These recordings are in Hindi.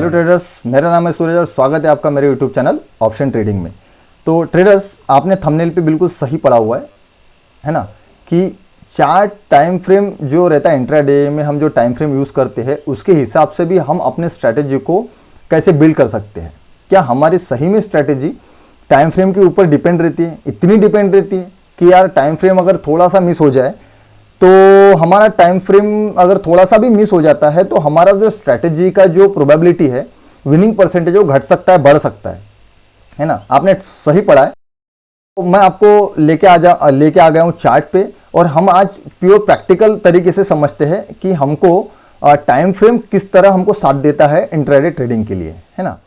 हेलो ट्रेडर्स, मेरा नाम है सूरज और स्वागत है आपका मेरे यूट्यूब चैनल ऑप्शन ट्रेडिंग में। तो ट्रेडर्स, आपने थंबनेल पे बिल्कुल सही पढ़ा हुआ है ना, कि चार्ट टाइम फ्रेम जो रहता है इंट्राडे में, हम जो टाइम फ्रेम यूज़ करते हैं उसके हिसाब से भी हम अपने स्ट्रैटेजी को कैसे बिल्ड कर सकते हैं। क्या हमारी सही में स्ट्रैटेजी टाइम फ्रेम के ऊपर डिपेंड रहती है? इतनी डिपेंड रहती है कि यार टाइम फ्रेम अगर थोड़ा सा मिस हो जाए तो हमारा टाइम फ्रेम अगर थोड़ा सा भी मिस हो जाता है तो हमारा जो स्ट्रैटेजी का जो प्रोबेबिलिटी है, विनिंग परसेंटेज, वो घट सकता है, बढ़ सकता है ना। आपने सही पढ़ा है। तो मैं आपको लेके आ गया हूँ चार्ट पे, और हम आज प्योर प्रैक्टिकल तरीके से समझते हैं कि हमको टाइम फ्रेम किस तरह हमको साथ देता है इंट्राडे ट्रेडिंग के लिए, है ना।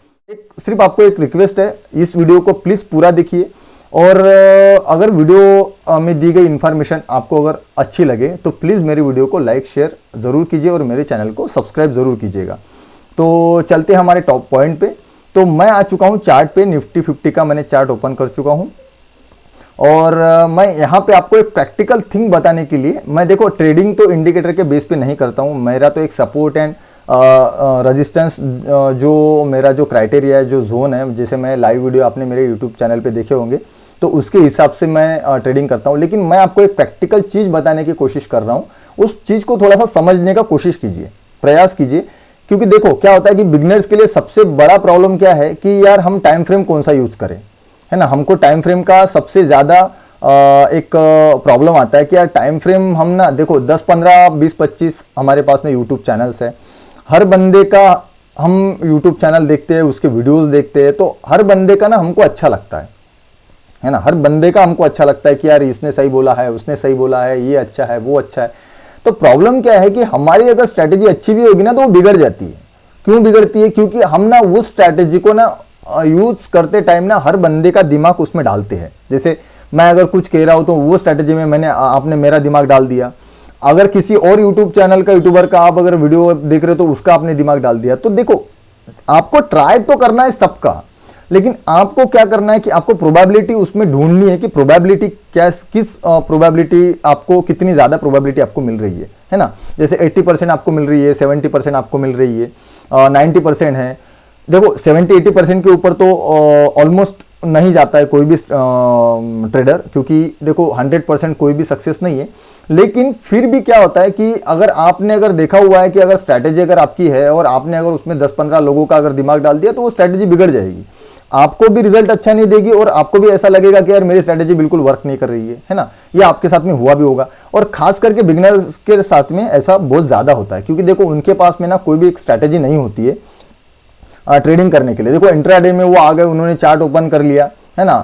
सिर्फ आपको एक रिक्वेस्ट है, इस वीडियो को प्लीज़ पूरा देखिए, और अगर वीडियो में दी गई इन्फॉर्मेशन आपको अगर अच्छी लगे तो प्लीज़ मेरी वीडियो को लाइक शेयर ज़रूर कीजिए और मेरे चैनल को सब्सक्राइब ज़रूर कीजिएगा। तो चलते हैं हमारे टॉप पॉइंट पे। तो मैं आ चुका हूँ चार्ट पे, निफ्टी 50 का मैंने चार्ट ओपन कर चुका हूँ, और मैं यहाँ पे आपको एक प्रैक्टिकल थिंग बताने के लिए, मैं देखो ट्रेडिंग तो इंडिकेटर के बेस पे नहीं करता हूँ। मेरा तो एक सपोर्ट एंड रेजिस्टेंस जो मेरा जो क्राइटेरिया है, जो जोन है, जैसे मैं लाइव वीडियो आपने मेरे यूट्यूब चैनल पे देखे होंगे, तो उसके हिसाब से मैं ट्रेडिंग करता हूँ। लेकिन मैं आपको एक प्रैक्टिकल चीज़ बताने की कोशिश कर रहा हूँ। उस चीज़ को थोड़ा सा समझने का कोशिश कीजिए, प्रयास कीजिए, क्योंकि देखो क्या होता है कि बिगिनर्स के लिए सबसे बड़ा प्रॉब्लम क्या है कि यार हम टाइम फ्रेम कौन सा यूज़ करें, है ना। हमको टाइम फ्रेम का सबसे ज़्यादा एक प्रॉब्लम आता है कि यार टाइम फ्रेम हम ना, देखो 10, 15, 20, 25 हमारे पास में यूट्यूब चैनल्स है। हर बंदे का हम यूट्यूब चैनल देखते हैं, उसके वीडियोस देखते हैं, तो हर बंदे का ना हमको अच्छा लगता है ना। हर बंदे का हमको अच्छा लगता है कि यार इसने सही बोला है, उसने सही बोला है, ये अच्छा है, वो अच्छा है। तो प्रॉब्लम क्या है कि हमारी अगर स्ट्रैटेजी अच्छी भी होगी ना तो वो बिगड़ जाती है। क्यों बिगड़ती है? क्योंकि हम ना उस स्ट्रैटेजी को ना यूज करते टाइम ना हर बंदे का दिमाग उसमें डालते हैं। जैसे मैं अगर कुछ कह रहा हूं तो वो स्ट्रैटेजी में आपने मेरा दिमाग डाल दिया। अगर किसी और यूट्यूब चैनल का, यूट्यूबर का आप अगर वीडियो देख रहे हो तो उसका आपने दिमाग डाल दिया। तो देखो, आपको ट्राई तो करना है सबका, लेकिन आपको क्या करना है कि आपको प्रोबेबिलिटी उसमें ढूंढनी है कि प्रोबेबिलिटी क्या, किस प्रोबेबिलिटी आपको, कितनी ज्यादा प्रोबेबिलिटी आपको मिल रही है ना। जैसे 80% आपको मिल रही है, 70% आपको मिल रही है, 90% है। देखो 70-80% के ऊपर तो ऑलमोस्ट नहीं जाता है कोई भी ट्रेडर, क्योंकि देखो 100% कोई भी सक्सेस नहीं है। लेकिन फिर भी क्या होता है कि अगर देखा हुआ है कि अगर स्ट्रैटेजी अगर आपकी है और आपने अगर उसमें 10-15 लोगों का अगर दिमाग डाल दिया तो वो स्ट्रैटेजी बिगड़ जाएगी, आपको भी रिजल्ट अच्छा नहीं देगी, और आपको भी ऐसा लगेगा कि यार मेरी स्ट्रैटेजी बिल्कुल वर्क नहीं कर रही है ना। ये आपके साथ में हुआ भी होगा, और खास करके बिगिनर्स के साथ में ऐसा बहुत ज्यादा होता है, क्योंकि देखो उनके पास में ना कोई भी एक स्ट्रैटेजी नहीं होती है ट्रेडिंग करने के लिए। देखो इंट्राडे में वो आ गए, उन्होंने चार्ट ओपन कर लिया, है ना।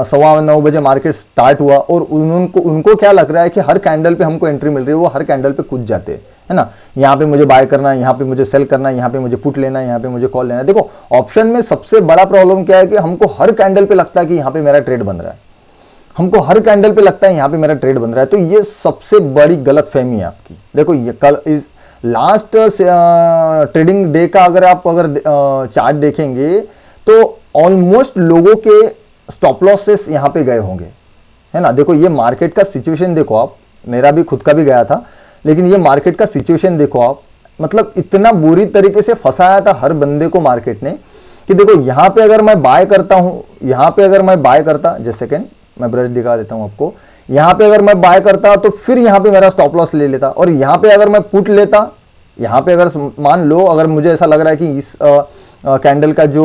9:15 बजे मार्केट स्टार्ट हुआ, और उनको क्या लग रहा है कि हर कैंडल पे हमको एंट्री मिल रही है, वो हर कैंडल पे कूद जाते हैं, है ना। यहाँ पे मुझे बाय करना है, यहाँ पे मुझे सेल करना है, यहाँ पे मुझे पुट लेना है, यहाँ पे मुझे कॉल लेना है। देखो ऑप्शन में सबसे बड़ा प्रॉब्लम क्या है कि हमको हर कैंडल पे लगता है कि यहाँ पे मेरा ट्रेड बन रहा है, हमको हर कैंडल पे लगता है यहाँ पे मेरा ट्रेड बन रहा है। तो ये सबसे बड़ी गलतफहमी है आपकी। देखो ये कल लास्ट ट्रेडिंग डे का अगर चार्ट देखेंगे तो ऑलमोस्ट लोगों के स्टॉप लॉसेस यहाँ पे गए होंगे, है ना। देखो ये मार्केट का सिचुएशन देखो आप, मेरा भी खुद का भी गया था, लेकिन ये मार्केट का सिचुएशन देखो आप, मतलब इतना बुरी तरीके से फंसाया था हर बंदे को मार्केट ने कि देखो यहाँ पे अगर मैं बाय करता हूँ, यहाँ पे अगर मैं बाय करता, जस्ट सेकेंड मैं ब्रश दिखा देता हूँ आपको, यहाँ पे अगर मैं बाय करता तो फिर यहाँ पे मेरा स्टॉप लॉस ले लेता, और यहाँ पे अगर मैं पुट लेता, यहाँ पे अगर मान लो अगर मुझे ऐसा लग रहा है कि इस कैंडल का जो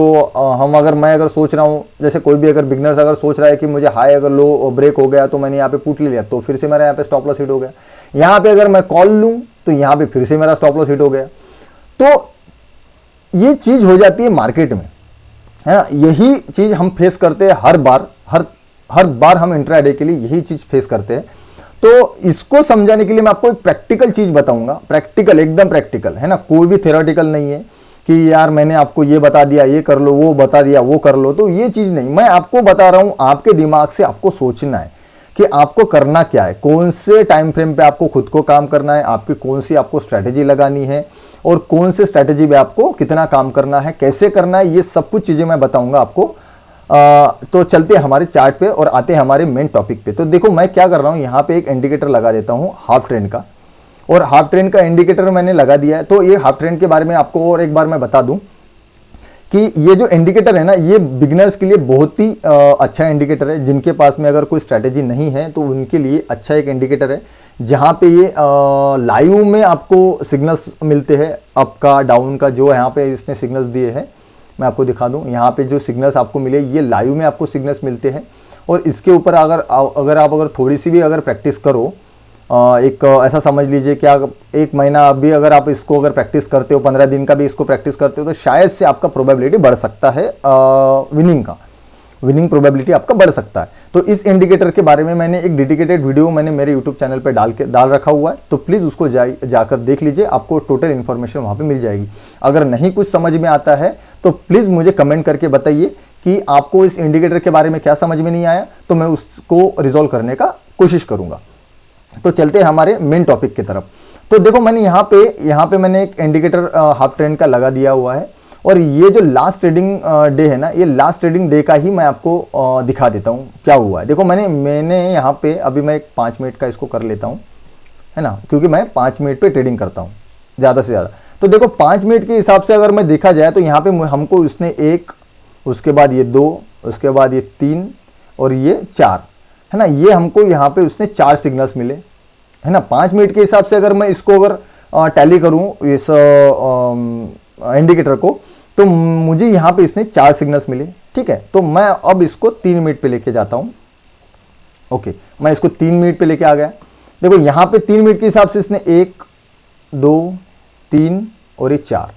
मैं अगर सोच रहा हूँ, जैसे कोई भी अगर बिगनर्स अगर सोच रहा है कि मुझे हाई अगर लो ब्रेक हो गया तो मैंने यहाँ पे पुट ले लिया, तो फिर से मेरा यहाँ पे स्टॉप लॉस हिट हो गया। यहाँ पे अगर मैं कॉल लूँ तो यहाँ पे फिर से मेरा स्टॉप लॉस हिट हो गया। तो ये चीज हो जाती है मार्केट में, है ना। यही चीज हम फेस करते हैं हर बार हम इंट्राडे के लिए यही चीज फेस करते हैं। तो इसको समझाने के लिए मैं आपको एक प्रैक्टिकल चीज बताऊंगा, प्रैक्टिकल, एकदम प्रैक्टिकल, है ना। कोई भी थ्योरेटिकल नहीं है कि यार मैंने आपको ये बता दिया, ये कर लो, वो बता दिया, वो कर लो, तो ये चीज नहीं। मैं आपको बता रहा हूं, आपके दिमाग से आपको सोचना है कि आपको करना क्या है, कौन से टाइम फ्रेम पे आपको खुद को काम करना है, आपकी कौन सी आपको स्ट्रैटेजी लगानी है, और कौन से स्ट्रैटेजी पे आपको कितना काम करना है, कैसे करना है, ये सब कुछ चीजें मैं बताऊंगा आपको। तो चलते हैं हमारे चार्ट पे और आते हैं हमारे मेन टॉपिक पे। तो देखो मैं क्या कर रहा हूं, यहाँ पे एक इंडिकेटर लगा देता हूं हाफ ट्रेंड का, और हाफ ट्रेंड का इंडिकेटर मैंने लगा दिया है। तो ये हाफ ट्रेंड के बारे में आपको और एक बार मैं बता दूं कि ये जो इंडिकेटर है ना, ये बिगिनर्स के लिए बहुत ही अच्छा इंडिकेटर है। जिनके पास में अगर कोई स्ट्रैटेजी नहीं है तो उनके लिए अच्छा एक इंडिकेटर है, जहाँ पे ये लाइव में आपको सिग्नल्स मिलते हैं, अप का डाउन का जो यहाँ पे इसने सिग्नल्स दिए हैं। मैं आपको दिखा दूँ, यहाँ पे जो सिग्नल्स आपको मिले ये लाइव में आपको सिग्नल्स मिलते हैं। और इसके ऊपर अगर थोड़ी सी भी अगर प्रैक्टिस करो, एक ऐसा समझ लीजिए कि एक महीना अभी अगर आप इसको अगर प्रैक्टिस करते हो, 15 दिन का भी इसको प्रैक्टिस करते हो, तो शायद से आपका प्रोबेबिलिटी बढ़ सकता है, विनिंग प्रोबेबिलिटी आपका बढ़ सकता है। तो इस इंडिकेटर के बारे में मैंने एक डेडिकेटेड वीडियो मैंने मेरे यूट्यूब चैनल पर डाल रखा हुआ है, तो प्लीज़ उसको जाकर देख लीजिए, आपको टोटल इन्फॉर्मेशन वहाँ पे मिल जाएगी। अगर नहीं कुछ समझ में आता है तो प्लीज़ मुझे कमेंट करके बताइए कि आपको इस इंडिकेटर के बारे में क्या समझ में नहीं आया, तो मैं उसको रिजॉल्व करने का कोशिश करूँगा। तो चलते हैं हमारे मेन टॉपिक की तरफ। तो देखो, मैंने यहाँ पे मैंने एक इंडिकेटर हाफ ट्रेंड का लगा दिया हुआ है, और ये जो लास्ट ट्रेडिंग डे है ना, ये लास्ट ट्रेडिंग डे का ही मैं आपको दिखा देता हूँ क्या हुआ है। देखो, मैंने यहाँ पे अभी मैं एक 5 मिनट का इसको कर लेता हूँ, है ना, क्योंकि मैं 5 मिनट पे ट्रेडिंग करता हूँ ज़्यादा से ज़्यादा। तो देखो, 5 मिनट के हिसाब से अगर मैं देखा जाए तो यहाँ पे हमको उसने 1, उसके बाद ये 2, उसके बाद ये 3 और ये 4, है ना, ये हमको यहाँ पे उसने 4 सिग्नल्स मिले, है ना। 5 मिनट के हिसाब से अगर मैं इसको अगर टैली करूँ इस इंडिकेटर को, तो मुझे यहाँ पे इसने 4 सिग्नल्स मिले, ठीक है। तो मैं अब इसको 3 मिनट पे लेके जाता हूँ। ओके, मैं इसको 3 मिनट पे लेके आ गया। देखो, यहाँ पे 3 मिनट के हिसाब से इसने 1, 2, 3 और ये 4,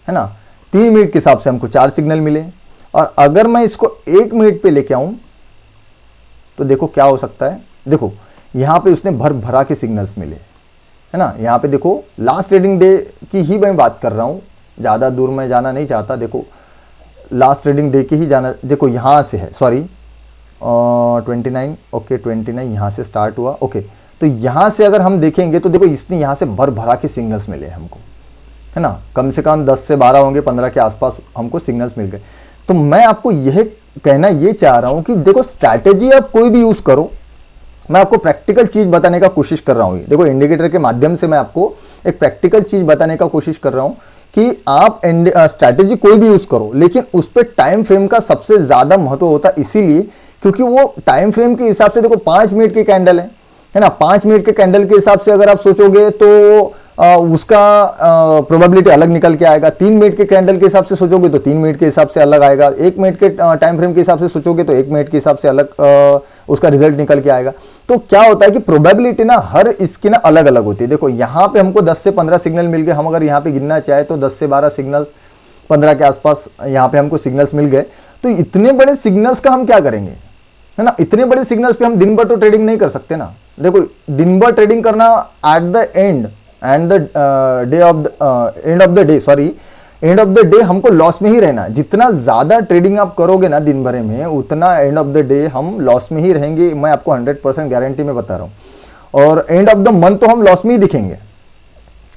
है ना। 3 मिनट के हिसाब से हमको 4 सिग्नल मिले, और अगर मैं इसको 1 मिनट पे लेके आऊं तो देखो क्या हो सकता है। देखो, यहाँ पे उसने भरा के सिग्नल्स मिले, है ना। यहाँ पे देखो, लास्ट ट्रेडिंग डे की ही मैं बात कर रहा हूँ, ज़्यादा दूर मैं जाना नहीं चाहता। देखो, लास्ट ट्रेडिंग डे की ही जाना, देखो यहाँ से है, सॉरी 29, ओके 29 यहाँ से स्टार्ट हुआ। ओके, तो यहाँ से अगर हम देखेंगे तो देखो, इसने यहाँ से भरा के सिग्नल्स मिले हमको, है ना। कम से कम 10 से 12 होंगे, 15 के आसपास हमको सिग्नल्स मिल गए। तो मैं आपको यह कहना ये चाह रहा हूं कि देखो, स्ट्रैटेजी आप कोई भी यूज करो, मैं आपको प्रैक्टिकल चीज बताने का कोशिश कर रहा हूं। देखो, इंडिकेटर के माध्यम से मैं आपको एक प्रैक्टिकल चीज बताने का कोशिश कर रहा हूं कि आप स्ट्रैटेजी कोई भी यूज करो, लेकिन उस पर टाइम फ्रेम का सबसे ज्यादा महत्व होता है, इसीलिए क्योंकि वो टाइम फ्रेम के हिसाब से, देखो 5 मिनट की कैंडल है ना, 5 मिनट के कैंडल के हिसाब से अगर आप सोचोगे तो उसका प्रोबेबिलिटी अलग निकल के आएगा। 3 मिनट के कैंडल के हिसाब से सोचोगे तो 3 मिनट के हिसाब से अलग आएगा। 1 मिनट के टाइम फ्रेम के हिसाब से सोचोगे तो 1 मिनट के हिसाब से अलग उसका रिजल्ट निकल के आएगा। तो क्या होता है कि प्रोबेबिलिटी ना हर इसकी ना अलग अलग होती है। देखो, यहाँ पे हमको 10 से 15 सिग्नल मिल गए, हम अगर यहाँ पे गिनना चाहे तो 10 से 12 सिग्नल्स, 15 के आसपास यहाँ पे हमको सिग्नल्स मिल गए। तो इतने बड़े सिग्नल्स का हम क्या करेंगे, है ना। इतने बड़े सिग्नल्स पे हम दिन भर तो ट्रेडिंग नहीं कर सकते ना। देखो, दिन भर ट्रेडिंग करना at the end and the end of the day हमको लॉस में ही रहना। जितना ज्यादा ट्रेडिंग आप करोगे ना दिन भर में, उतना एंड ऑफ द डे हम लॉस में ही रहेंगे। मैं आपको 100% गारंटी में बता रहा हूं, और एंड ऑफ द मंथ तो हम लॉस में ही दिखेंगे।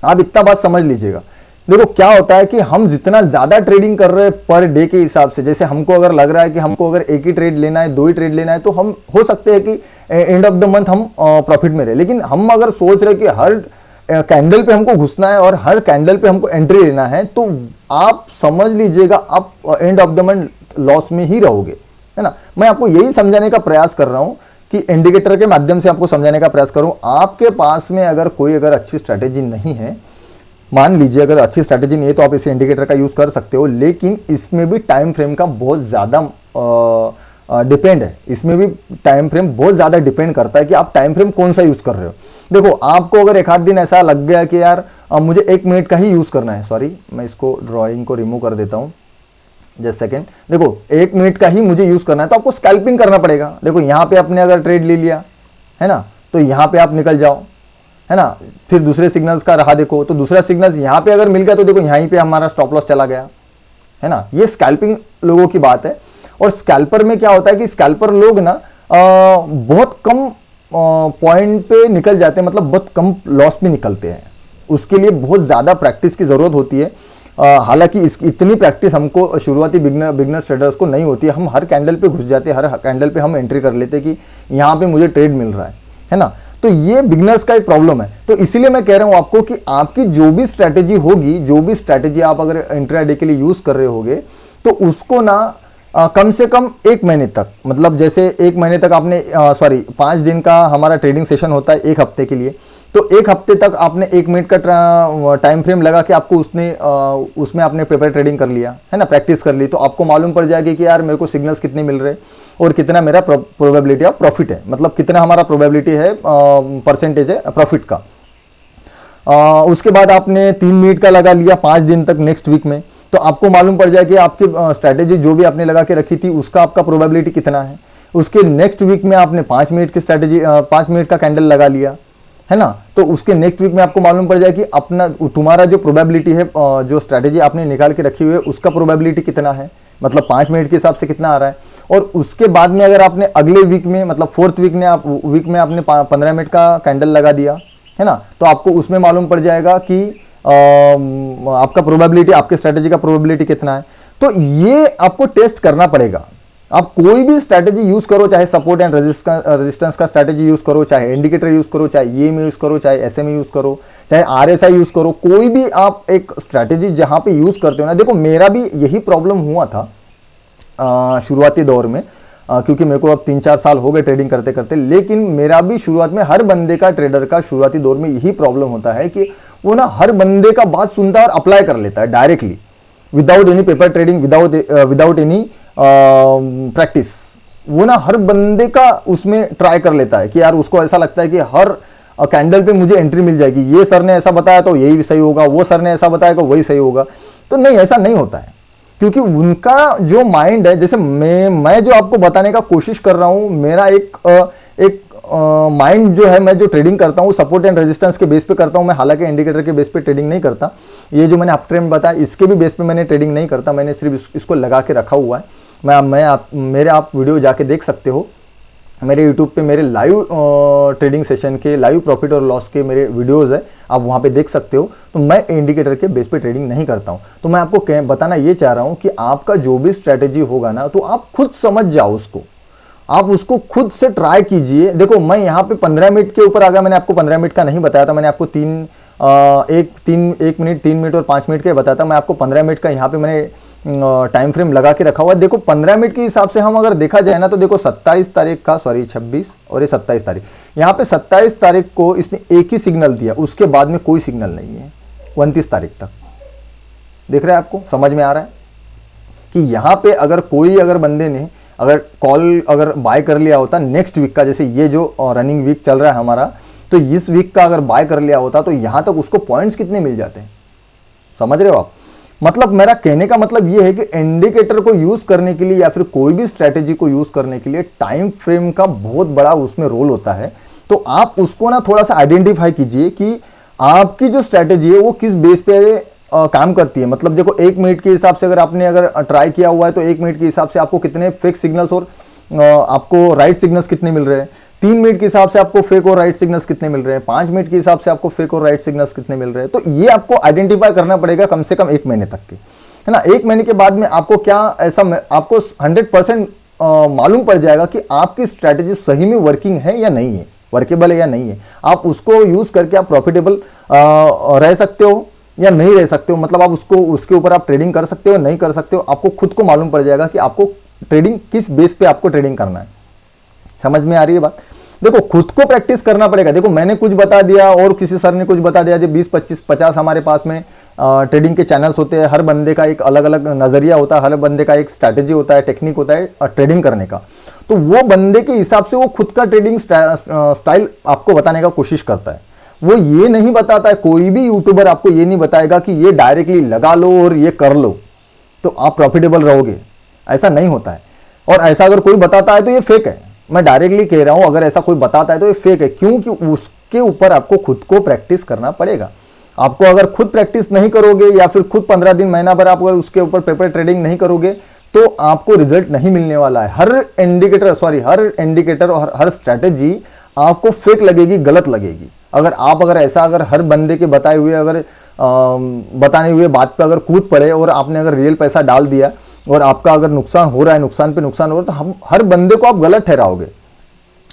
आप इतना बात समझ लीजिएगा। देखो, क्या होता है कि हम जितना ज्यादा ट्रेडिंग कर रहे हैं पर डे के हिसाब से, जैसे हमको अगर लग रहा है कि हमको अगर एक ही ट्रेड लेना है, 2 ही ट्रेड लेना है, तो हम हो सकते हैं कि एंड ऑफ द मंथ हम प्रॉफिट में रहे। लेकिन हम अगर सोच रहे कि हर कैंडल पे हमको घुसना है और हर कैंडल पे हमको एंट्री लेना है, तो आप समझ लीजिएगा आप end of the month loss में ही रहोगे, है ना। मैं आपको यही समझाने का प्रयास कर रहा हूं कि इंडिकेटर के माध्यम से आपको समझाने का प्रयास करूं। आपके पास में अगर कोई अच्छी स्ट्रैटेजी नहीं है, मान लीजिए अगर अच्छी स्ट्रैटेजी नहीं है, तो आप इसे इंडिकेटर का यूज कर सकते हो, लेकिन इसमें भी टाइम फ्रेम का बहुत ज्यादा डिपेंड है। इसमें भी टाइम फ्रेम बहुत ज्यादा डिपेंड करता है कि आप टाइम फ्रेम कौन सा यूज कर रहे हो। देखो, आपको अगर एक आध दिन ऐसा लग गया कि यार मुझे 1 मिनट का ही यूज करना है, सॉरी मैं इसको ड्राइंग को रिमूव कर देता हूं, जस्ट सेकेंड। देखो, 1 मिनट का ही मुझे यूज करना है, तो आपको स्कैल्पिंग करना पड़ेगा। देखो, यहां पे आपने अगर ट्रेड ले लिया है ना, तो यहां पे आप निकल जाओ, है ना। फिर दूसरे सिग्नल्स का रहा, देखो तो दूसरा सिग्नल यहां पे अगर मिल गया तो देखो यहीं पे हमारा स्टॉप लॉस चला गया, है ना। ये स्कैल्पिंग लोगों की बात है। और स्कैल्पर में क्या होता है कि स्कैल्पर लोग ना बहुत कम पॉइंट पे निकल जाते हैं, मतलब बहुत कम लॉस में निकलते हैं। उसके लिए बहुत ज़्यादा प्रैक्टिस की ज़रूरत होती है। हालांकि इतनी प्रैक्टिस हमको शुरुआती बिगनर ट्रेडर्स को नहीं होती है। हम हर कैंडल पे घुस जाते हैं, हर कैंडल पे हम एंट्री कर लेते हैं कि यहाँ पे मुझे ट्रेड मिल रहा है ना। तो ये बिगनर्स का एक प्रॉब्लम है। तो इसीलिए मैं कह रहा हूँ आपको कि आपकी जो भी स्ट्रैटेजी होगी, जो भी स्ट्रैटेजी आप अगर इंट्राडे के लिए यूज़ कर रहे होगे, तो उसको ना कम से कम 1 महीने तक, मतलब जैसे 1 महीने तक आपने 5 दिन का हमारा ट्रेडिंग सेशन होता है 1 हफ्ते के लिए, तो 1 हफ्ते तक आपने 1 मिनट का टाइम फ्रेम लगा के आपको उसमें आपने पेपर ट्रेडिंग कर लिया है ना, प्रैक्टिस कर ली, तो आपको मालूम पड़ जाएगी कि यार मेरे को सिग्नल्स कितने मिल रहे और कितना मेरा प्रोबेबिलिटी ऑफ प्रॉफिट है, मतलब कितना हमारा प्रोबेबिलिटी है, परसेंटेज है प्रॉफिट का। उसके बाद आपने 3 मिनट का लगा लिया 5 दिन तक नेक्स्ट वीक में, तो आपको मालूम पड़ जाए कि आपकी स्ट्रैटेजी जो भी आपने लगा के रखी थी उसका आपका प्रोबेबिलिटी कितना है। उसके नेक्स्ट वीक में आपने 5 मिनट की स्ट्रैटेजी 5 मिनट का कैंडल लगा लिया है ना, तो उसके नेक्स्ट वीक में आपको मालूम पड़ जाए कि अपना तुम्हारा जो प्रोबेबिलिटी है, जो स्ट्रैटेजी आपने निकाल के रखी हुई है उसका प्रोबेबिलिटी कितना है, मतलब 5 मिनट के हिसाब से कितना आ रहा है। और उसके बाद में अगर आपने अगले वीक में, मतलब 4th वीक में आपने 15 मिनट का कैंडल लगा दिया है ना, तो आपको उसमें मालूम पड़ जाएगा कि आपका प्रोबेबिलिटी, आपके स्ट्रैटेजी का प्रोबेबिलिटी कितना है। तो ये आपको टेस्ट करना पड़ेगा। आप कोई भी स्ट्रैटेजी यूज करो, चाहे सपोर्ट एंड रेजिस्टेंस का स्ट्रैटेजी यूज करो, चाहे इंडिकेटर यूज करो, चाहे ईएम यूज करो, चाहे एसएमए यूज करो, चाहे आरएसआई यूज करो, कोई भी आप एक स्ट्रैटेजी जहां पे यूज करते हो ना, देखो मेरा भी यही प्रॉब्लम हुआ था शुरुआती दौर में, क्योंकि मेरे को अब 3-4 साल हो गए ट्रेडिंग करते करते, लेकिन मेरा भी शुरुआत में, हर बंदे का, ट्रेडर का शुरुआती दौर में यही प्रॉब्लम होता है कि वो ना हर बंदे का बात सुनता है और अप्लाई कर लेता है directly, without any paper trading, without any practice. वो ना हर बंदे का उसमें ट्राई कर लेता है कि यार उसको ऐसा लगता है कि हर कैंडल पे मुझे एंट्री मिल जाएगी, ये सर ने ऐसा बताया तो यही भी सही होगा, वो सर ने ऐसा बताया तो वही सही होगा। तो नहीं, ऐसा नहीं होता है, क्योंकि उनका जो माइंड है, जैसे मैं जो आपको बताने का कोशिश कर रहा हूं, मेरा एक माइंड जो है, मैं जो ट्रेडिंग करता हूं सपोर्ट एंड रेजिस्टेंस के बेस पे करता हूं मैं, हालांकि इंडिकेटर के बेस पे ट्रेडिंग नहीं करता। ये जो मैंने अप ट्रेंड बताया इसके भी बेस पे मैंने ट्रेडिंग नहीं करता, मैंने सिर्फ इसको लगा के रखा हुआ है। मेरे आप वीडियो जाके देख सकते हो, मेरे यूट्यूब पे मेरे लाइव ट्रेडिंग सेशन के, लाइव प्रॉफिट और लॉस के मेरे वीडियोज़ है, आप वहाँ पे देख सकते हो। तो मैं इंडिकेटर के बेस पे ट्रेडिंग नहीं करता हूँ। तो मैं आपको बताना ये चाह रहा हूँ कि आपका जो भी स्ट्रैटेजी होगा ना, तो आप खुद समझ जाओ उसको, आप उसको खुद से ट्राई कीजिए। देखो मैं यहाँ पे 15 मिनट के ऊपर आ गया, मैंने आपको 15 मिनट का नहीं बताया था, मैंने आपको 1 मिनट, 3 मिनट और 5 मिनट का बताया था। मैं आपको 15 मिनट का यहाँ पे मैंने टाइम फ्रेम लगा के रखा हुआ है। देखो 15 मिनट के हिसाब से हम अगर देखा जाए ना, तो देखो 27 तारीख का, 26 और ये 27 तारीख, यहाँ पे 27 तारीख को इसने एक ही सिग्नल दिया, उसके बाद में कोई सिग्नल नहीं है 29 तारीख तक। देख रहे हैं, आपको समझ में आ रहा है कि यहाँ पे अगर बंदे ने अगर बाय कर लिया होता नेक्स्ट वीक का, जैसे ये जो रनिंग वीक चल रहा है हमारा, तो इस वीक का अगर बाय कर लिया होता, तो यहां तक उसको पॉइंट्स कितने मिल जाते हैं, समझ रहे हो आप। मतलब मेरा कहने का मतलब ये है कि इंडिकेटर को यूज करने के लिए या फिर कोई भी स्ट्रैटेजी को यूज करने के लिए टाइम फ्रेम का बहुत बड़ा उसमें रोल होता है। तो आप उसको ना थोड़ा सा आइडेंटिफाई कीजिए कि आपकी जो स्ट्रैटेजी है वो किस बेस पे काम करती है। मतलब देखो 1 मिनट के हिसाब से अगर ट्राई किया हुआ है, तो 1 मिनट के हिसाब से आपको कितने फेक सिग्नल्स और आपको राइट सिग्नल्स कितने मिल रहे हैं। 3 मिनट के हिसाब से आपको फेक और राइट सिग्नल्स कितने मिल रहे हैं। 5 मिनट के हिसाब से आपको फेक और राइट सिग्नल्स कितने मिल रहे हैं। तो ये आपको आइडेंटिफाई करना पड़ेगा कम से कम 1 महीने तक के, है ना। 1 महीने के बाद में आपको आपको 100% मालूम पड़ जाएगा कि आपकी स्ट्रैटेजी सही में वर्किंग है या नहीं है, वर्केबल है या नहीं है। आप उसको यूज करके आप प्रॉफिटेबल रह सकते हो या नहीं रह सकते हो, मतलब आप उसके ऊपर आप ट्रेडिंग कर सकते हो नहीं कर सकते हो, आपको खुद को मालूम पड़ जाएगा कि आपको ट्रेडिंग किस बेस पे आपको ट्रेडिंग करना है। समझ में आ रही है बात। देखो खुद को प्रैक्टिस करना पड़ेगा। देखो मैंने कुछ बता दिया और किसी सर ने कुछ बता दिया, जो 20, 25, 50 हमारे पास में ट्रेडिंग के चैनल्स होते हैं। हर बंदे का एक अलग अलग नजरिया होता है, हर बंदे का एक स्ट्रैटेजी होता है, टेक्निक होता है ट्रेडिंग करने का। तो वो बंदे के हिसाब से वो खुद का ट्रेडिंग स्टाइल आपको बताने का कोशिश करता है। वो ये नहीं बताता है, कोई भी यूट्यूबर आपको ये नहीं बताएगा कि ये डायरेक्टली लगा लो और ये कर लो तो आप प्रॉफिटेबल रहोगे, ऐसा नहीं होता है। और ऐसा अगर कोई बताता है तो ये फेक है, मैं डायरेक्टली कह रहा हूं। अगर ऐसा कोई बताता है तो ये फेक है, क्योंकि उसके ऊपर आपको खुद को प्रैक्टिस करना पड़ेगा। आपको अगर खुद प्रैक्टिस नहीं करोगे या फिर खुद 15 दिन, महीना भर आप अगर उसके ऊपर पेपर ट्रेडिंग नहीं करोगे तो आपको रिजल्ट नहीं मिलने वाला है। हर इंडिकेटर और हर स्ट्रैटेजी आपको फेक लगेगी, गलत लगेगी। अगर हर बंदे के बताए हुए बताने हुए बात पे अगर कूद पड़े और आपने अगर रियल पैसा डाल दिया और आपका अगर नुकसान हो रहा है, नुकसान पे नुकसान हो रहा है, तो हम हर बंदे को आप गलत ठहराओगे,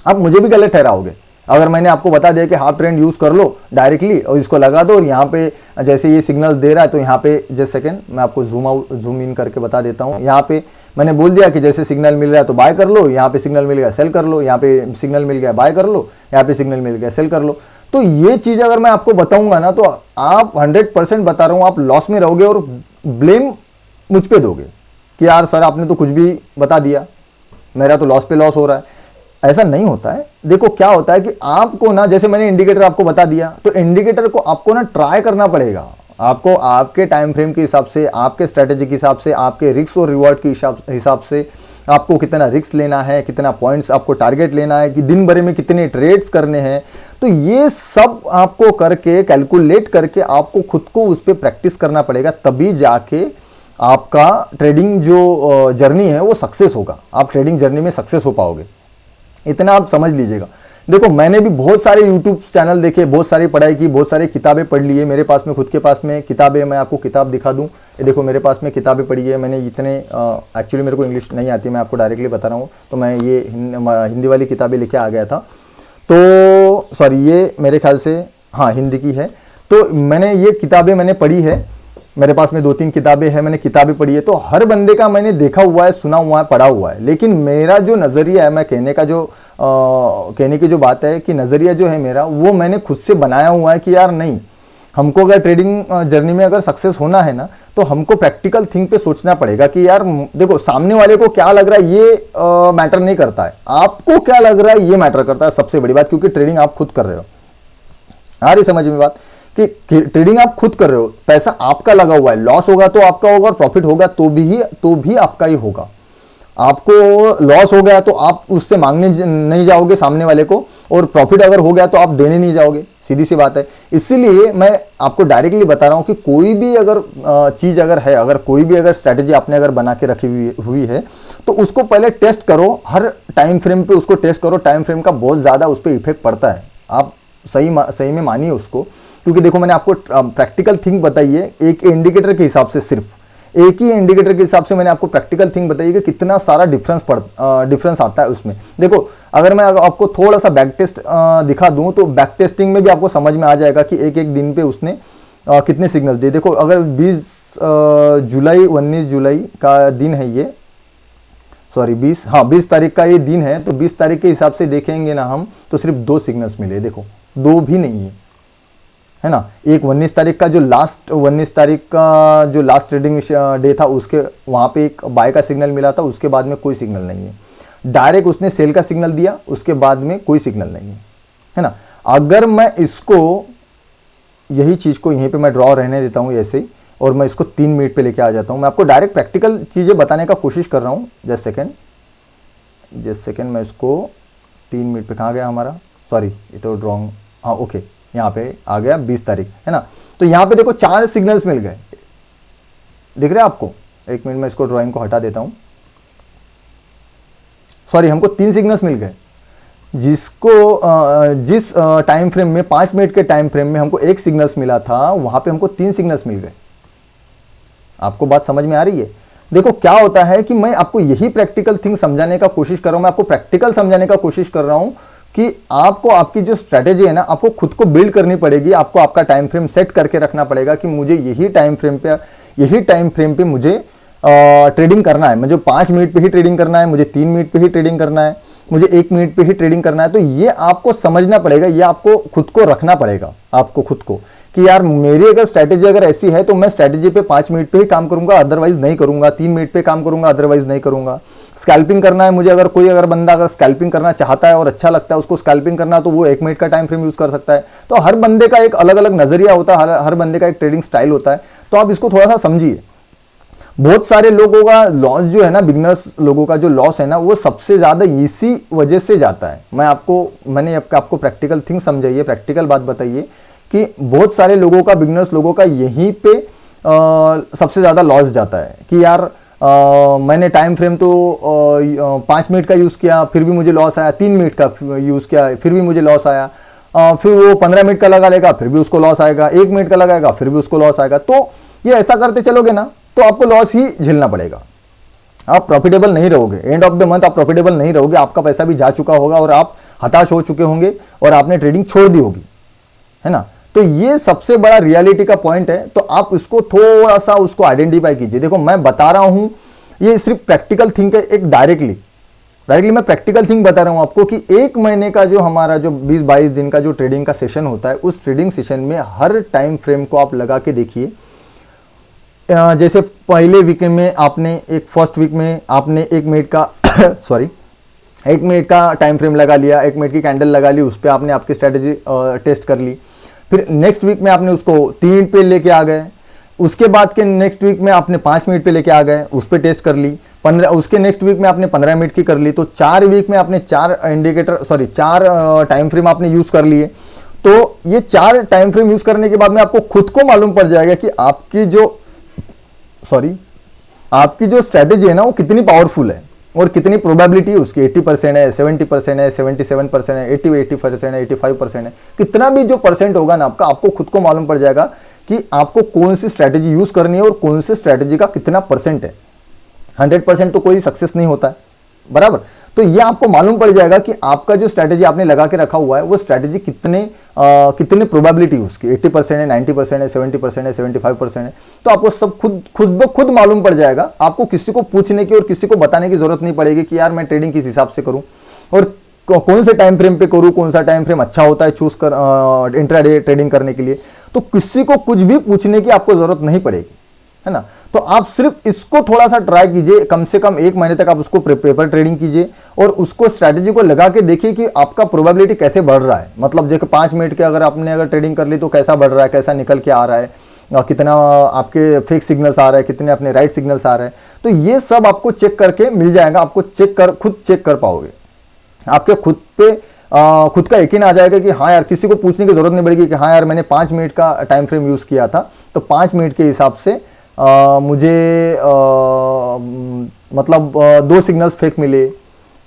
आप मुझे भी गलत ठहराओगे, अगर मैंने आपको बता दिया कि हाफ ट्रेंड यूज़ कर लो डायरेक्टली और इसको लगा दो और यहाँ पे जैसे ये सिग्नल दे रहा है तो यहाँ पे जस्ट सेकेंड मैं आपको जूम इन करके बता देता हूँ। यहाँ पे मैंने बोल दिया कि जैसे सिग्नल मिल रहा है तो बाय कर लो, यहाँ पे सिग्नल मिल गया सेल कर लो, यहाँ पे सिग्नल मिल गया बाय कर लो, यहाँ पे सिग्नल मिल गया सेल कर लो। तो ये चीज़ अगर मैं आपको बताऊंगा ना तो आप 100% बता रहा हूँ आप लॉस में रहोगे और ब्लेम मुझ पे दोगे कि यार सर आपने तो कुछ भी बता दिया, मेरा तो लॉस पे लॉस हो रहा है। ऐसा नहीं होता है। देखो क्या होता है कि आपको ना, जैसे मैंने इंडिकेटर आपको बता दिया, तो इंडिकेटर को आपको ना ट्राई करना पड़ेगा। आपको आपके टाइम फ्रेम के हिसाब से, आपके स्ट्रेटेजी के हिसाब से, आपके रिस्क और रिवॉर्ड के हिसाब से आपको कितना रिस्क लेना है, कितना पॉइंट्स आपको टारगेट लेना है, कि दिन भर में कितने ट्रेड्स करने हैं, तो ये सब आपको करके कैलकुलेट करके आपको खुद को उस पर प्रैक्टिस करना पड़ेगा। तभी जाके आपका ट्रेडिंग जो जर्नी है वो सक्सेस होगा, आप ट्रेडिंग जर्नी में सक्सेस हो पाओगे। इतना आप समझ लीजिएगा। देखो मैंने भी बहुत सारे यूट्यूब चैनल देखे, बहुत सारी पढ़ाई की, बहुत सारी किताबें पढ़ ली है। मेरे पास में खुद के पास में किताबें, मैं आपको किताब दिखा दूं, ये देखो मेरे पास में किताबें पढ़ी है मैंने। इतने एक्चुअली मेरे को इंग्लिश नहीं आती, मैं आपको डायरेक्टली बता रहा हूँ, तो मैं ये हिंदी वाली किताबें लेके आ गया था। तो सॉरी, ये मेरे ख्याल से हाँ हिंदी की है। तो मैंने ये किताबें मैंने पढ़ी है, मेरे पास में 2-3 किताबें हैं, मैंने किताबें पढ़ी है। तो हर बंदे का मैंने देखा हुआ है, सुना हुआ है, पढ़ा हुआ है। लेकिन मेरा जो नज़रिया है, मैं कहने की जो बात है कि नज़रिया जो है मेरा, वो मैंने खुद से बनाया हुआ है कि यार नहीं, हमको अगर ट्रेडिंग जर्नी में अगर सक्सेस होना है ना, तो हमको प्रैक्टिकल थिंग पे सोचना पड़ेगा कि यार देखो सामने वाले को क्या लग रहा है ये मैटर नहीं करता है, आपको क्या लग रहा है ये मैटर करता है, सबसे बड़ी बात। क्योंकि ट्रेडिंग आप खुद कर रहे हो। आ रही समझ में बात कि ट्रेडिंग आप खुद कर रहे हो, पैसा आपका लगा हुआ है, लॉस होगा तो आपका होगा और प्रॉफिट होगा तो भी आपका ही होगा। आपको लॉस हो गया तो आप उससे मांगने नहीं जाओगे सामने वाले को, और प्रॉफिट अगर हो गया तो आप देने नहीं जाओगे, सीधी सी बात है। इसीलिए मैं आपको डायरेक्टली बता रहा हूं कि कोई भी अगर चीज अगर है, अगर कोई भी अगर स्ट्रैटेजी आपने अगर बना के रखी हुई है, तो उसको पहले टेस्ट करो, हर टाइम फ्रेम पे उसको टेस्ट करो। टाइम फ्रेम का बहुत ज्यादा उस पर इफेक्ट पड़ता है, आप सही में मानिए उसको। क्योंकि देखो मैंने आपको प्रैक्टिकल थिंग बताई है, एक इंडिकेटर के हिसाब से, सिर्फ एक ही इंडिकेटर के हिसाब से मैंने आपको प्रैक्टिकल थिंग बताई कि कितना सारा डिफरेंस आता है उसमें। देखो अगर मैं आपको थोड़ा सा बैक टेस्ट दिखा दूं तो बैक टेस्टिंग में भी आपको समझ में आ जाएगा कि एक एक दिन पे उसने कितने सिग्नल दिए। देखो अगर 19 जुलाई का दिन है ये, सॉरी 20 तारीख का ये दिन है, तो 20 तारीख के हिसाब से देखेंगे ना हम, तो सिर्फ 2 सिग्नल्स मिले। देखो 2 भी नहीं है ना। एक 19 तारीख का जो लास्ट ट्रेडिंग डे था, उसके वहां पे एक बाय का सिग्नल मिला था, उसके बाद में कोई सिग्नल नहीं है। डायरेक्ट उसने सेल का सिग्नल दिया, उसके बाद में कोई सिग्नल नहीं है ना। अगर मैं इसको, यही चीज को यहीं पे मैं ड्रॉ रहने देता हूं ऐसे ही, और मैं इसको 3 मिनट पे लेके आ जाता हूं। मैं आपको डायरेक्ट प्रैक्टिकल चीजें बताने का कोशिश कर रहा हूं। जस्ट सेकेंड मैं इसको 3 मिनट पे, कहाँ गया हमारा, सॉरी ये तो ड्रॉन्ग, हाँ ओके, यहाँ पे आ गया 20 तारीख है ना। तो यहाँ पे देखो 4 सिग्नल्स मिल गए, दिख रहा है आपको। एक मिनट में इसको ड्राइंग को हटा देता हूं, सॉरी हमको 3 सिग्नल्स मिल गए। जिस टाइम फ्रेम में 5 मिनट के टाइम फ्रेम में हमको 1 सिग्नल्स मिला था, वहां पे हमको 3 सिग्नल्स मिल गए। आपको बात समझ में आ रही है। देखो क्या होता है कि मैं आपको यही प्रैक्टिकल थिंग समझाने का कोशिश कर रहा हूं, मैं आपको प्रैक्टिकल समझाने का कोशिश कर रहा हूं कि आपको आपकी जो स्ट्रेटेजी है ना, आपको खुद को बिल्ड करनी पड़ेगी। आपको आपका टाइम फ्रेम सेट करके रखना पड़ेगा कि मुझे यही टाइम फ्रेम पे मुझे ट्रेडिंग करना है। मुझे 5 मिनट पे ही ट्रेडिंग करना है, मुझे 3 मिनट पे ही ट्रेडिंग करना है, मुझे 1 मिनट पे ही ट्रेडिंग करना है। तो ये आपको समझना पड़ेगा, ये आपको खुद को रखना पड़ेगा, आपको खुद को, कि यार मेरी अगर स्ट्रैटेजी अगर ऐसी है तो मैं स्ट्रैटेजी पे 5 मिनट पे ही काम करूंगा, अदरवाइज नहीं करूंगा। 3 मिनट पे काम करूंगा, अदरवाइज नहीं करूंगा। स्कैल्पिंग करना है मुझे, अगर बंदा अगर स्कैल्पिंग करना चाहता है और अच्छा लगता है उसको स्कैल्पिंग करना, तो वो 1 मिनट का टाइम फ्रेम यूज कर सकता है। तो हर बंदे का एक अलग अलग नजरिया होता है, हर बंदे का एक ट्रेडिंग स्टाइल होता है। तो आप इसको थोड़ा सा समझिए। बहुत सारे लोगों का लॉस जो है ना, बिगनर्स लोगों का जो लॉस है ना, वो सबसे ज्यादा इसी वजह से जाता है। मैंने आपको प्रैक्टिकल थिंग समझाइए, प्रैक्टिकल बात बताइए कि बहुत सारे लोगों का, बिगनर्स लोगों का यहीं पे सबसे ज्यादा लॉस जाता है कि यार मैंने टाइम फ्रेम तो 5 मिनट का यूज किया फिर भी मुझे लॉस आया, 3 मिनट का यूज किया फिर भी मुझे लॉस आया, फिर वो 15 मिनट का लगा लेगा फिर भी उसको लॉस आएगा, 1 मिनट का लगाएगा फिर भी उसको लॉस आएगा। तो ये ऐसा करते चलोगे ना तो आपको लॉस ही झेलना पड़ेगा, आप प्रॉफिटेबल नहीं रहोगे। एंड ऑफ द मंथ आप प्रॉफिटेबल नहीं रहोगे, आपका पैसा भी जा चुका होगा और आप हताश हो चुके होंगे और आपने ट्रेडिंग छोड़ दी होगी, है ना। तो ये सबसे बड़ा रियलिटी का पॉइंट है। तो आप इसको थोड़ा सा उसको आइडेंटिफाई कीजिए। देखो मैं बता रहा हूं, ये सिर्फ प्रैक्टिकल थिंक है, एक डायरेक्टली मैं प्रैक्टिकल थिंग बता रहा हूं आपको कि एक महीने का जो हमारा जो 20-22 दिन का जो ट्रेडिंग का सेशन होता है, उस ट्रेडिंग सेशन में हर टाइम फ्रेम को आप लगा के देखिए। जैसे पहले वीक में आपने फर्स्ट वीक में आपने 1 मिनट का सॉरी 1 मिनट का टाइम फ्रेम लगा लिया, 1 मिनट की कैंडल लगा ली, उस पर आपने आपकी स्ट्रेटेजी टेस्ट कर ली। फिर नेक्स्ट वीक में आपने उसको 3 मिनट पे लेके आ गए। उसके बाद के नेक्स्ट वीक में आपने 5 मिनट पे लेके आ गए, उस पर टेस्ट कर ली। उसके नेक्स्ट वीक में आपने 15 मिनट की कर ली। तो 4 वीक में आपने 4 टाइम फ्रेम आपने यूज कर लिए। तो ये 4 टाइम फ्रेम यूज करने के बाद में आपको खुद को मालूम पड़ जाएगा कि आपकी जो स्ट्रेटेजी है ना, वो कितनी पावरफुल है और कितनी प्रोबेबिलिटी है उसकी। 80% है, 70% है, 77% है, 80% है, 85% है। कितना भी जो परसेंट होगा ना आपको खुद को मालूम पड़ जाएगा कि आपको कौन सी स्ट्रेटेजी यूज करनी है और कौन सी स्ट्रेटेजी का कितना परसेंट है। 100% तो कोई सक्सेस नहीं होता है, बराबर। तो ये आपको मालूम पड़ जाएगा कि आपका जो स्ट्रेटेजी आपने लगा के रखा हुआ है, वो स्ट्रेटेजी कितने प्रोबेबिलिटी उसकी 80% है, 90% है, 70% है, 75% है। तो आपको सब खुद मालूम पड़ जाएगा। आपको किसी को पूछने की और किसी को बताने की जरूरत नहीं पड़ेगी कि यार मैं ट्रेडिंग किस हिसाब से करूं और कौन से टाइम फ्रेम पे करूं, कौन सा टाइम फ्रेम अच्छा होता है चूज कर इंट्राडे ट्रेडिंग करने के लिए। तो किसी को कुछ भी पूछने की आपको जरूरत नहीं पड़ेगी, है ना। तो आप सिर्फ इसको थोड़ा सा ट्राई कीजिए, कम से कम 1 महीने तक आप उसको पेपर ट्रेडिंग कीजिए और उसको स्ट्रैटेजी को लगा के देखिए कि आपका प्रोबेबिलिटी कैसे बढ़ रहा है। मतलब देखो 5 मिनट के अगर ट्रेडिंग कर ली तो कैसा बढ़ रहा है, कैसा निकल के आ रहा है, कितना आपके फेक सिग्नल्स आ रहे हैं, कितने अपने राइट सिग्नल्स आ रहे हैं। तो ये सब आपको चेक करके मिल जाएगा। आपको खुद चेक कर पाओगे। आपके खुद का यकीन आ जाएगा कि हाँ यार, किसी को पूछने की जरूरत नहीं पड़ेगी कि हाँ यार मैंने 5 मिनट का टाइम फ्रेम यूज किया था, तो 5 मिनट के हिसाब से मुझे मतलब 2 सिग्नल्स फेक मिले,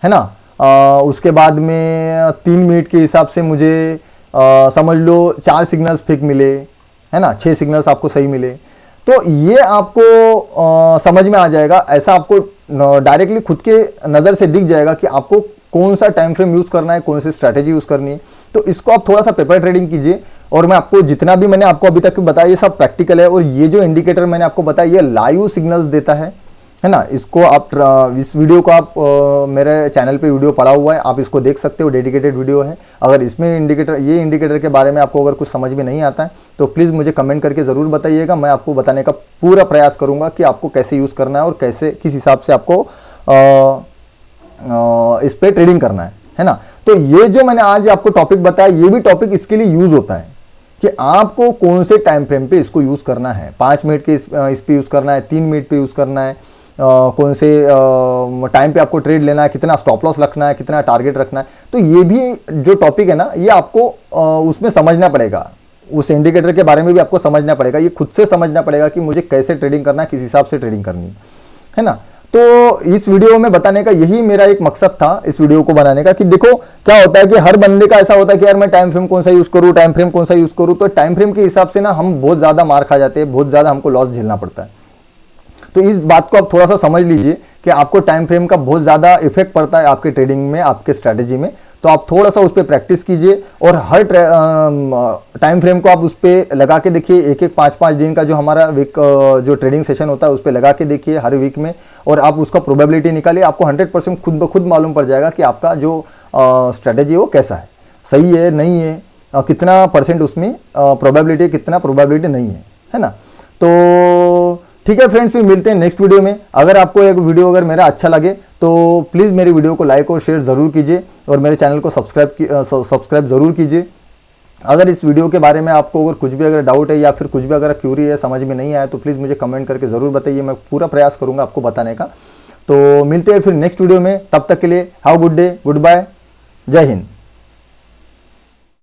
है ना। उसके बाद में 3 मिनट के हिसाब से मुझे समझ लो 4 सिग्नल्स फेक मिले, है ना, 6 सिग्नल्स आपको सही मिले। तो ये आपको समझ में आ जाएगा। ऐसा आपको डायरेक्टली खुद के नज़र से दिख जाएगा कि आपको कौन सा टाइम फ्रेम यूज़ करना है, कौन सी स्ट्रैटेजी यूज़ करनी है। तो इसको आप थोड़ा सा पेपर ट्रेडिंग कीजिए। और मैं आपको जितना भी मैंने आपको अभी तक बताया ये सब प्रैक्टिकल है। और ये जो इंडिकेटर मैंने आपको बताया ये लाइव सिग्नल्स देता है ना। इसको आप इस वीडियो को आप मेरे चैनल पे वीडियो पड़ा हुआ है, आप इसको देख सकते हो, डेडिकेटेड वीडियो है। अगर इसमें ये इंडिकेटर के बारे में आपको अगर कुछ समझ में नहीं आता है तो प्लीज़ मुझे कमेंट करके ज़रूर बताइएगा। मैं आपको बताने का पूरा प्रयास करूँगा कि आपको कैसे यूज़ करना है और किस हिसाब से आपको इस पर ट्रेडिंग करना है ना। तो ये जो मैंने आज आपको टॉपिक बताया, ये भी टॉपिक इसके लिए यूज़ होता है कि आपको कौन से टाइम फ्रेम पे इसको यूज़ करना है। 5 मिनट के इस पे यूज़ करना है, 3 मिनट पे यूज़ करना है, कौन से टाइम पे आपको ट्रेड लेना है, कितना स्टॉप लॉस रखना है, कितना टारगेट रखना है। तो ये भी जो टॉपिक है ना, ये आपको उसमें समझना पड़ेगा। उस इंडिकेटर के बारे में भी आपको समझना पड़ेगा। ये खुद से समझना पड़ेगा कि मुझे कैसे ट्रेडिंग करना है, किस हिसाब से ट्रेडिंग करनी है ना। तो इस वीडियो में बताने का यही मेरा एक मकसद था, इस वीडियो को बनाने का, कि देखो क्या होता है कि हर बंदे का ऐसा होता है कि यार मैं टाइम फ्रेम कौन सा यूज करूं, टाइम फ्रेम कौन सा यूज करूं। तो टाइम फ्रेम के हिसाब से ना हम बहुत ज्यादा मार खा जाते हैं, बहुत ज्यादा हमको लॉस झेलना पड़ता है। तो इस बात को आप थोड़ा सा समझ लीजिए कि आपको टाइम फ्रेम का बहुत ज्यादा इफेक्ट पड़ता है आपके ट्रेडिंग में, आपके स्ट्रेटेजी में। तो आप थोड़ा सा उस पर प्रैक्टिस कीजिए और हर टाइम फ्रेम को आप उस पर लगा के देखिए। 1-1, 5-5 दिन का जो हमारा वीक जो ट्रेडिंग सेशन होता है उस पर लगा के देखिए हर वीक में, और आप उसका प्रोबेबिलिटी निकालिए। आपको 100% खुद ब खुद मालूम पड़ जाएगा कि आपका जो स्ट्रेटेजी है वो कैसा है, सही है, नहीं है, कितना परसेंट उसमें प्रोबेबिलिटी है, कितना प्रोबेबिलिटी नहीं है ना। तो ठीक है फ्रेंड्स, फिर मिलते हैं नेक्स्ट वीडियो में। अगर आपको एक वीडियो अगर मेरा अच्छा लगे तो प्लीज़ मेरी वीडियो को लाइक और शेयर ज़रूर कीजिए और मेरे चैनल को सब्सक्राइब ज़रूर कीजिए। अगर इस वीडियो के बारे में आपको अगर कुछ भी अगर डाउट है या फिर कुछ भी अगर क्यूरी है, समझ में नहीं आया, तो प्लीज़ मुझे कमेंट करके ज़रूर बताइए। मैं पूरा प्रयास करूँगा आपको बताने का। तो मिलते हैं फिर नेक्स्ट वीडियो में। तब तक के लिए have good day, good bye, जय हिंद।